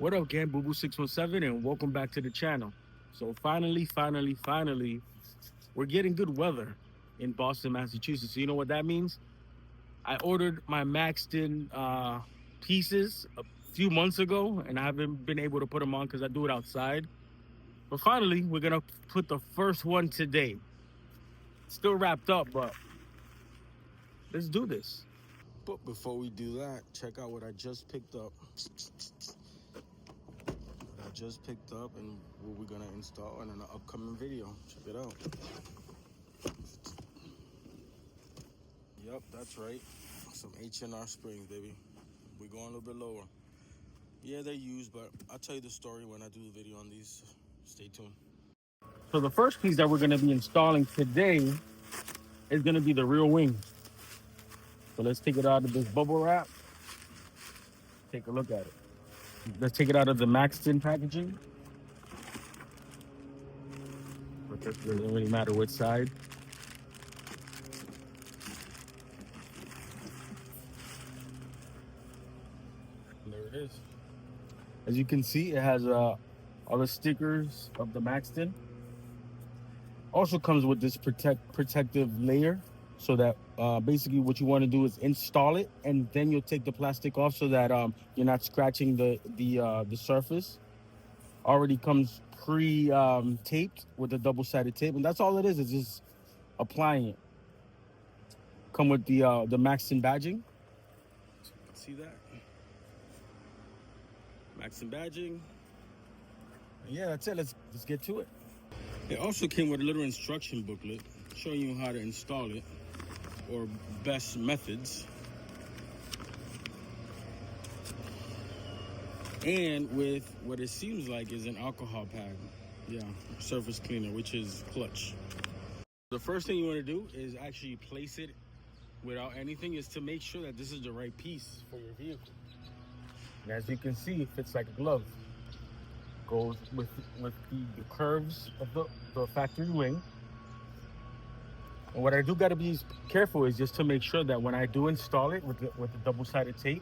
What up, gang? Boo Boo 617, and welcome back to the channel. So finally, we're getting good weather in Boston, Massachusetts. So you know what that means? I ordered my Maxton pieces a few months ago, and I haven't been able to put them on because I do it outside. But finally, we're gonna put the first one today. Still wrapped up, but let's do this. But before we do that, check out what I just picked up. And what we're gonna install in an upcoming video. Check it out. Yep, that's right. Some H&R springs, baby. We're going a little bit lower. Yeah, they're used, but I'll tell you the story when I do the video on these. Stay tuned. So the first piece that we're gonna be installing today is gonna be the rear wing. So let's take it out of this bubble wrap. Take a look at it. Let's take it out of the Maxton packaging. But it doesn't really matter which side. And there it is. As you can see, it has all the stickers of the Maxton. Also comes with this protective layer, so that basically what you want to do is install it, and then you'll take the plastic off so that you're not scratching the surface. Already comes pre-taped with a double-sided tape, and that's all it is just applying it. Come with the Maxton badging. See that? Maxton badging. And yeah, that's it. Let's get to it. It also came with a little instruction booklet showing you how to install it, or best methods. And with what it seems like is an alcohol pad. Yeah, surface cleaner, which is clutch. The first thing you want to do is actually place it without anything, is to make sure that this is the right piece for your vehicle. And as you can see, it fits like a glove. Goes with the curves of the factory wing. And what I do got to be careful is just to make sure that when I do install it with the double-sided tape,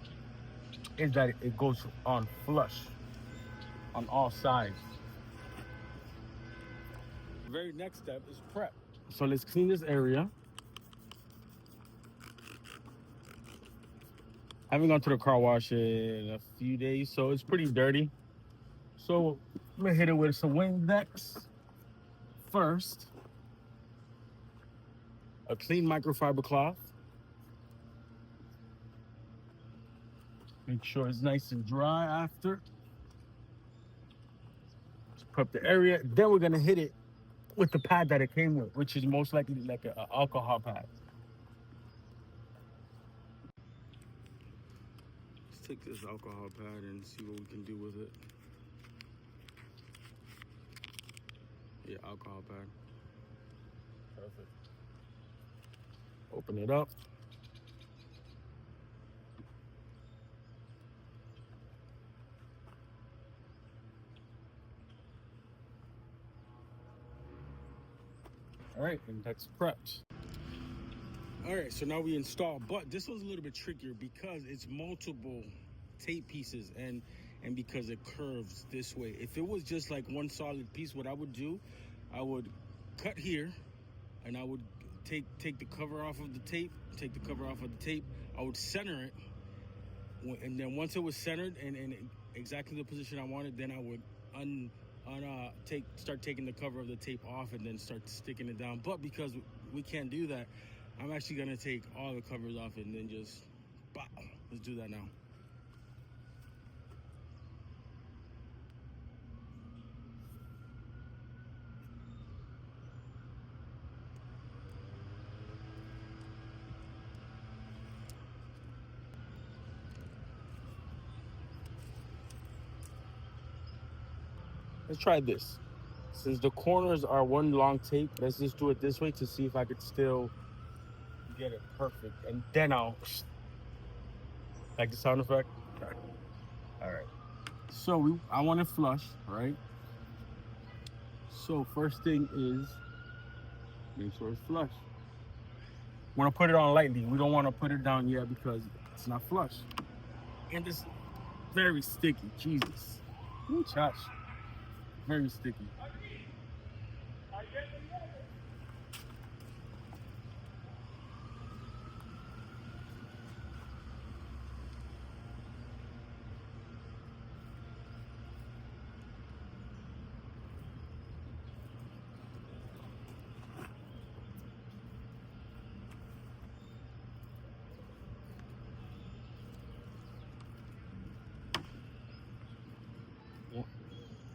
is that it goes on flush on all sides. The very next step is prep. So let's clean this area. I haven't gone to the car wash in a few days, so it's pretty dirty. So I'm gonna hit it with some Windex first. A clean microfiber cloth. Make sure it's nice and dry after. Just prep the area. Then we're gonna hit it with the pad that it came with, which is most likely like an alcohol pad. Let's take this alcohol pad and see what we can do with it. Yeah, alcohol pad. Perfect. Open it up. All right, and that's prepped. All right, so now we install, but this was a little bit trickier because it's multiple tape pieces and because it curves this way. If it was just like one solid piece, what I would do, I would cut here, and I would take the cover off of the tape, I would center it, and then once it was centered and exactly the position I wanted, then I would start taking the cover of the tape off and then start sticking it down. But because we can't do that, I'm actually gonna take all the covers off and then just, bow. Let's do that now. Let's try this. Since the corners are one long tape, let's just do it this way to see if I could still get it perfect. And then I'll, like the sound effect? All right. So I want it flush, right? So first thing is, make sure it's flush. We want to put it on lightly. We don't want to put it down yet because it's not flush. And it's very sticky, Jesus. Ooh, gosh. Very sticky.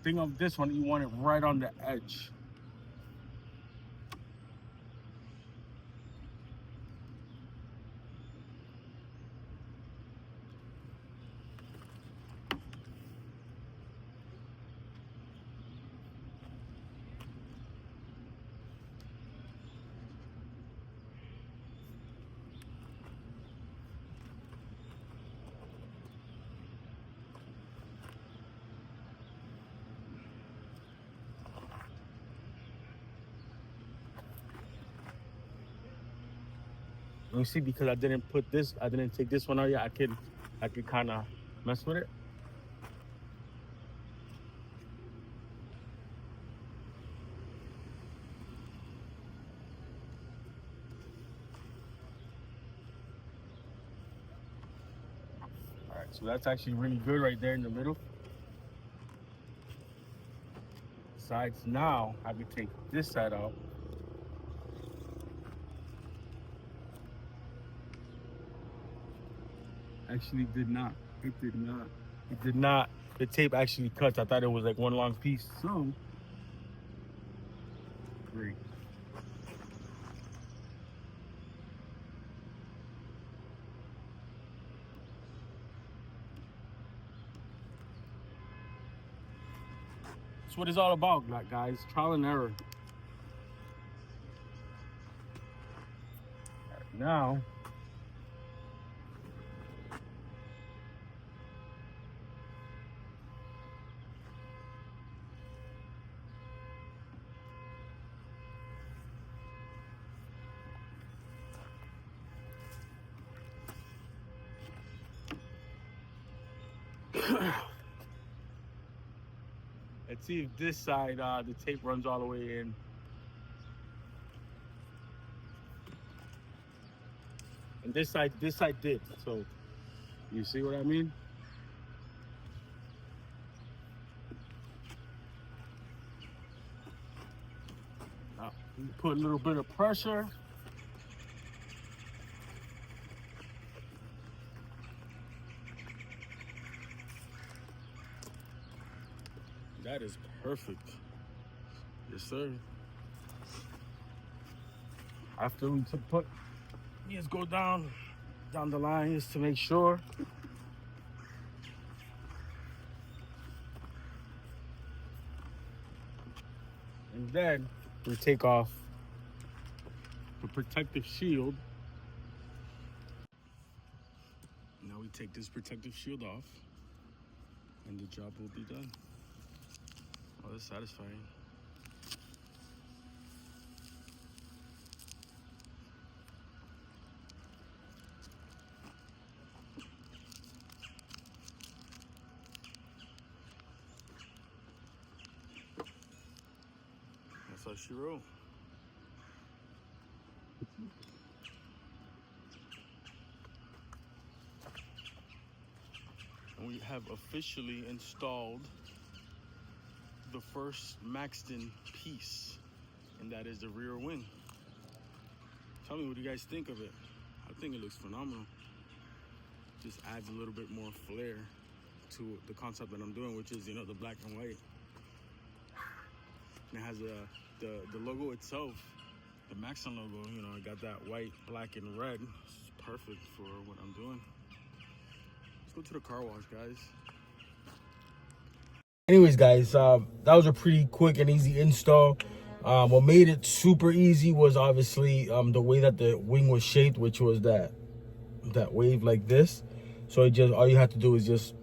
Thing of this one, you want it right on the edge. You see, because I didn't take this one out yet, I could kind of mess with it. All right, so that's actually really good right there in the middle. Sides now, I can take this side out. Actually did not. It did not. It did not. The tape actually cuts. I thought it was like one long piece. So, great. That's what it's all about, guys. Trial and error. All right, now, let's see if this side, the tape runs all the way in. And this side did. So, you see what I mean? Now, put a little bit of pressure. That is perfect. Yes, sir. After we just go down the line just to make sure. And then we take off the protective shield. Now we take this protective shield off and the job will be done. Oh, that's satisfying. That's how she roll. And we have officially installed the first Maxton piece, and that is the rear wing. Tell me what you guys think of it. I think it looks phenomenal. Just adds a little bit more flair to the concept that I'm doing, which is, the black and white. And it has the logo itself, the Maxton logo, I got that white, black, and red. It's perfect for what I'm doing. Let's go to the car wash, guys. Anyways, guys, that was a pretty quick and easy install. What made it super easy was obviously the way that the wing was shaped, which was that wave like this. So all you have to do is just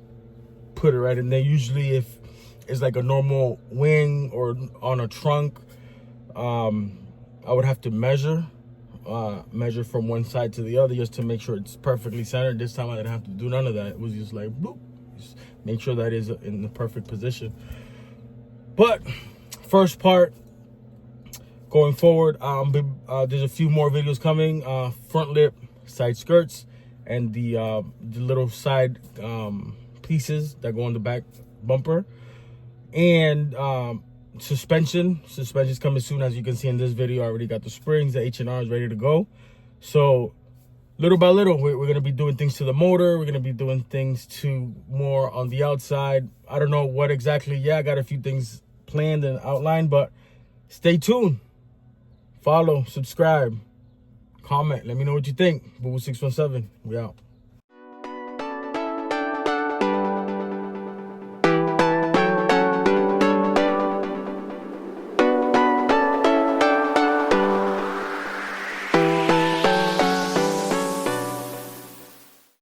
put it right in there. Usually if it's like a normal wing or on a trunk, I would have to measure from one side to the other just to make sure it's perfectly centered. This time I didn't have to do none of that. It was just like boop, just make sure that is in the perfect position. But first part, going forward, there's a few more videos coming. Front lip, side skirts, and the little side pieces that go on the back bumper, and suspension's coming soon. As you can see in this video, I already got the springs, the H&R is ready to go. So little by little, we're going to be doing things to the motor. We're going to be doing things to more on the outside. I don't know what exactly. Yeah, I got a few things planned and outlined, but stay tuned. Follow, subscribe, comment. Let me know what you think. Boo 617, we out.